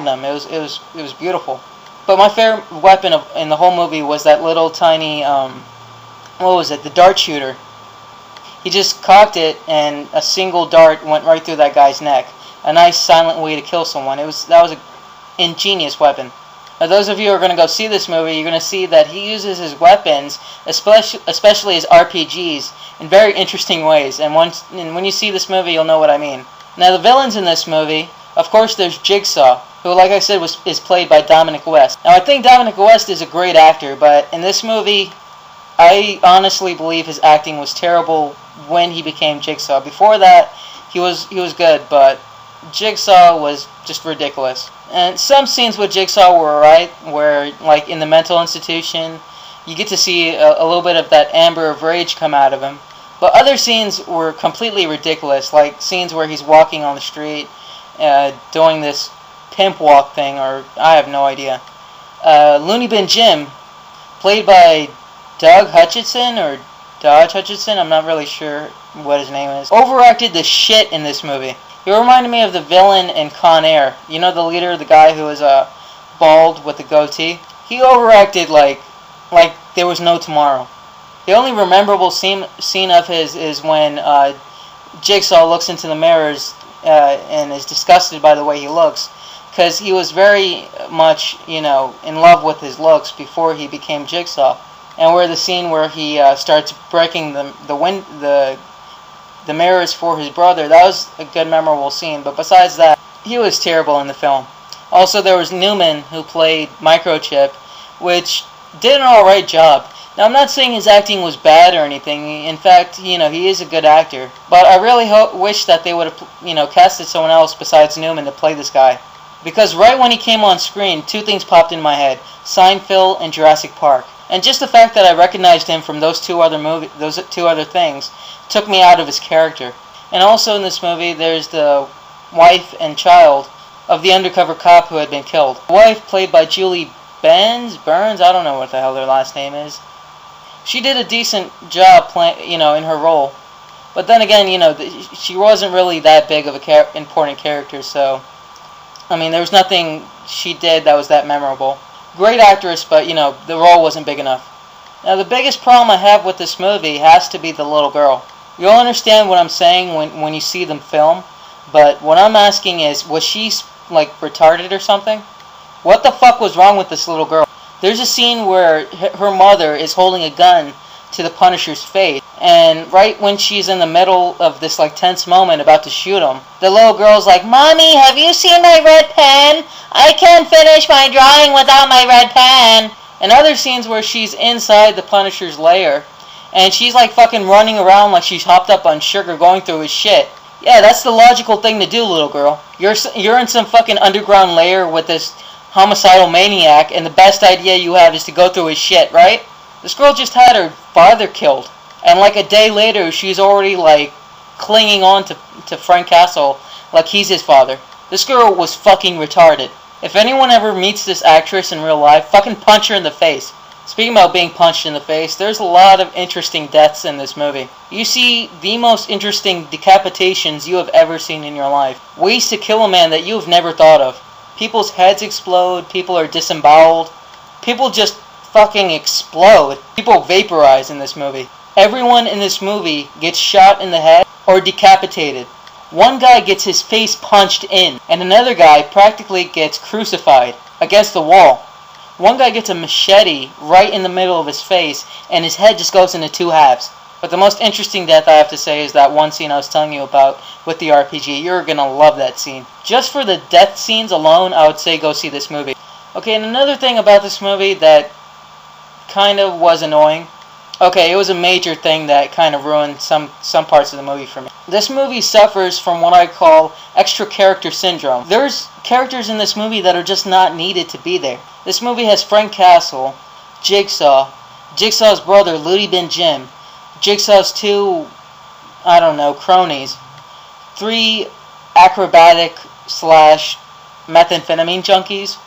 among them. It was beautiful. But my favorite weapon in the whole movie was that little tiny what was it? The dart shooter. He just cocked it, and a single dart went right through that guy's neck. A nice silent way to kill someone. That was an ingenious weapon. Now, those of you who are going to go see this movie, you're going to see that he uses his weapons, especially his RPGs, in very interesting ways. And when you see this movie, you'll know what I mean. Now, the villains in this movie, of course, there's Jigsaw, who, like I said, is played by Dominic West. Now, I think Dominic West is a great actor, but in this movie, I honestly believe his acting was terrible when he became Jigsaw. Before that, he was good, but Jigsaw was just ridiculous. And some scenes with Jigsaw were alright, where, like in the mental institution, you get to see a little bit of that amber of rage come out of him. But other scenes were completely ridiculous, like scenes where he's walking on the street, doing this pimp walk thing, or I have no idea. Looney Bin Jim, played by Doug Hutchinson, or Dodge Hutchinson, I'm not really sure what his name is, overacted the shit in this movie. He reminded me of the villain in Con Air. You know, the leader, the guy who was bald with the goatee? He overacted like there was no tomorrow. The only memorable scene of his is when Jigsaw looks into the mirrors and is disgusted by the way he looks, because he was very much, in love with his looks before he became Jigsaw. And where the scene where he starts breaking the mirrors for his brother, that was a good, memorable scene. But besides that, he was terrible in the film. Also, there was Newman, who played Microchip, which did an alright job. Now, I'm not saying his acting was bad or anything. In fact, he is a good actor. But I really wish that they would have, casted someone else besides Newman to play this guy. Because right when he came on screen, two things popped in my head: Seinfeld and Jurassic Park. And just the fact that I recognized him from those two other things, took me out of his character. And also in this movie, there's the wife and child of the undercover cop who had been killed. The wife, played by Julie Burns, I don't know what the hell their last name is. She did a decent job in her role. But then again, she wasn't really that big of a important character, so there was nothing she did that was that memorable. Great actress, but, the role wasn't big enough. Now, the biggest problem I have with this movie has to be the little girl. You'll understand what I'm saying when you see them film, but what I'm asking is, was she, retarded or something? What the fuck was wrong with this little girl? There's a scene where her mother is holding a gun to the Punisher's face, and right when she's in the middle of this tense moment about to shoot him, the little girl's like, "Mommy, have you seen my red pen? I can't finish my drawing without my red pen." And other scenes where she's inside the Punisher's lair, and she's fucking running around like she's hopped up on sugar going through his shit. Yeah, that's the logical thing to do, little girl. You're in some fucking underground lair with this homicidal maniac, and the best idea you have is to go through his shit, right? This girl just had her father killed, and a day later, she's already clinging on to Frank Castle like he's his father. This girl was fucking retarded. If anyone ever meets this actress in real life, fucking punch her in the face. Speaking about being punched in the face, there's a lot of interesting deaths in this movie. You see the most interesting decapitations you have ever seen in your life. Ways to kill a man that you have never thought of. People's heads explode, people are disemboweled, people just fucking explode. People vaporize in this movie. Everyone in this movie gets shot in the head or decapitated. One guy gets his face punched in, and another guy practically gets crucified against the wall. One guy gets a machete right in the middle of his face, and his head just goes into two halves. But the most interesting death, I have to say, is that one scene I was telling you about with the RPG. You're gonna love that scene. Just for the death scenes alone, I would say go see this movie. Okay, and another thing about this movie that kind of was annoying. Okay, it was a major thing that kind of ruined some parts of the movie for me. This movie suffers from what I call extra character syndrome. There's characters in this movie that are just not needed to be there. This movie has Frank Castle, Jigsaw, Jigsaw's brother Looney Bin Jim, Jigsaw's two, cronies, 3 acrobatic / methamphetamine junkies.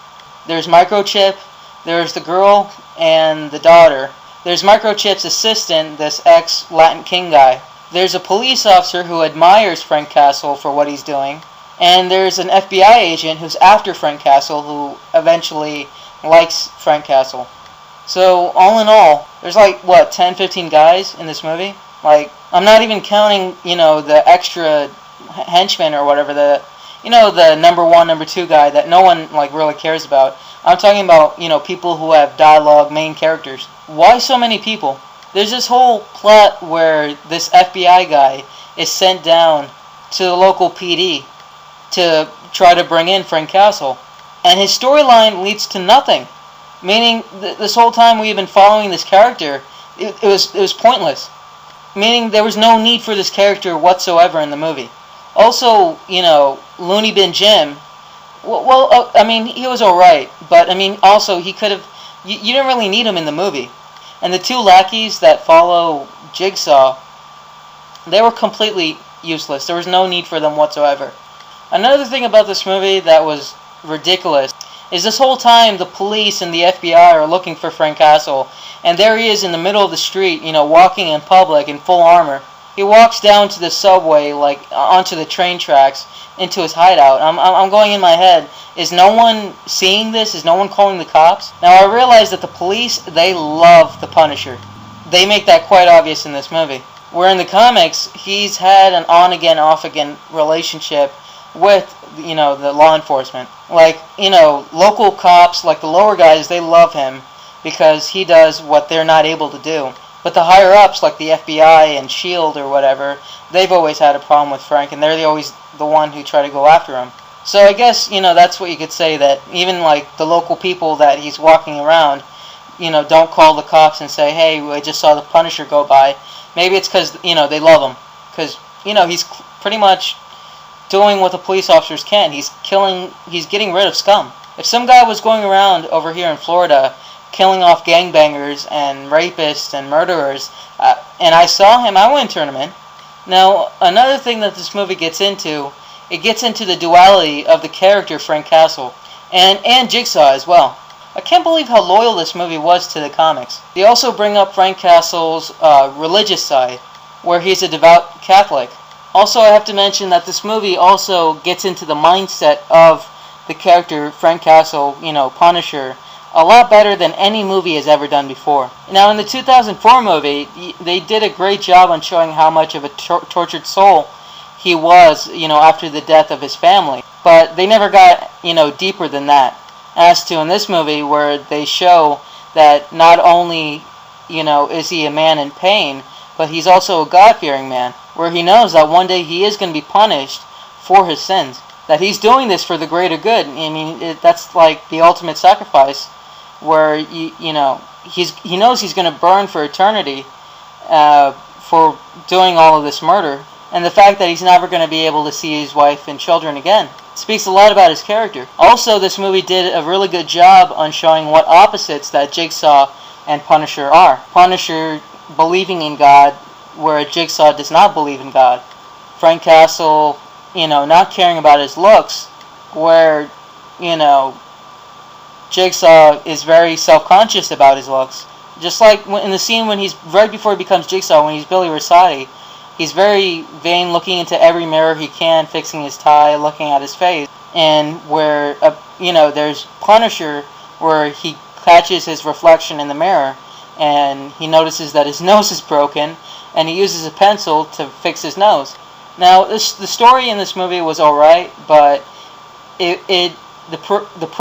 There's Microchip, there's the girl and the daughter. There's Microchip's assistant, this ex-Latin King guy. There's a police officer who admires Frank Castle for what he's doing. And there's an FBI agent who's after Frank Castle who eventually likes Frank Castle. So all in all, there's like, what, 10, 15 guys in this movie? Like, I'm not even counting, the extra henchman or whatever, the number one, number two guy that no one, like, really cares about. I'm talking about, people who have dialogue, main characters. Why so many people? There's this whole plot where this FBI guy is sent down to the local PD to try to bring in Frank Castle. And his storyline leads to nothing. Meaning, this whole time we've been following this character, it was pointless. Meaning, there was no need for this character whatsoever in the movie. Also, Looney Bin Jim, he was alright, but, also, he could have, you didn't really need him in the movie. And the two lackeys that follow Jigsaw, they were completely useless. There was no need for them whatsoever. Another thing about this movie that was ridiculous is this whole time the police and the FBI are looking for Frank Castle, and there he is in the middle of the street, walking in public in full armor. He walks down to the subway, like onto the train tracks, into his hideout. I'm going in my head, is no one seeing this? Is no one calling the cops? Now I realize that the police, they love the Punisher. They make that quite obvious in this movie. Where in the comics, he's had an on-again, off-again relationship with, the law enforcement. Like, local cops, like the lower guys, they love him because he does what they're not able to do. But the higher-ups, like the FBI and S.H.I.E.L.D. or whatever, they've always had a problem with Frank, and they're always the one who try to go after him. So I guess, that's what you could say, that even, like, the local people that he's walking around, don't call the cops and say, hey, I just saw the Punisher go by. Maybe it's because, they love him. Because, he's pretty much doing what the police officers can. He's getting rid of scum. If some guy was going around over here in Florida killing off gangbangers and rapists and murderers, and I saw him, I wouldn't turn him in. Now, another thing that this movie gets into, it gets into the duality of the character Frank Castle, and Jigsaw as well. I can't believe how loyal this movie was to the comics. They also bring up Frank Castle's religious side, where he's a devout Catholic. Also, I have to mention that this movie also gets into the mindset of the character Frank Castle, Punisher, a lot better than any movie has ever done before. Now, in the 2004 movie, they did a great job on showing how much of a tortured soul he was, after the death of his family. But they never got, deeper than that. As to in this movie, where they show that not only, is he a man in pain, but he's also a God-fearing man, where he knows that one day he is going to be punished for his sins. That he's doing this for the greater good. That's like the ultimate sacrifice, where he knows he's going to burn for eternity for doing all of this murder, and the fact that he's never going to be able to see his wife and children again speaks a lot about his character. Also, this movie did a really good job on showing what opposites that Jigsaw and Punisher are. Punisher believing in God, where Jigsaw does not believe in God. Frank Castle, not caring about his looks, where, Jigsaw is very self-conscious about his looks. Just like in the scene when right before he becomes Jigsaw, when he's Billy Rosati, he's very vain, looking into every mirror he can, fixing his tie, looking at his face. And where, there's Punisher, where he catches his reflection in the mirror, and he notices that his nose is broken, and he uses a pencil to fix his nose. Now, the story in this movie was alright, but the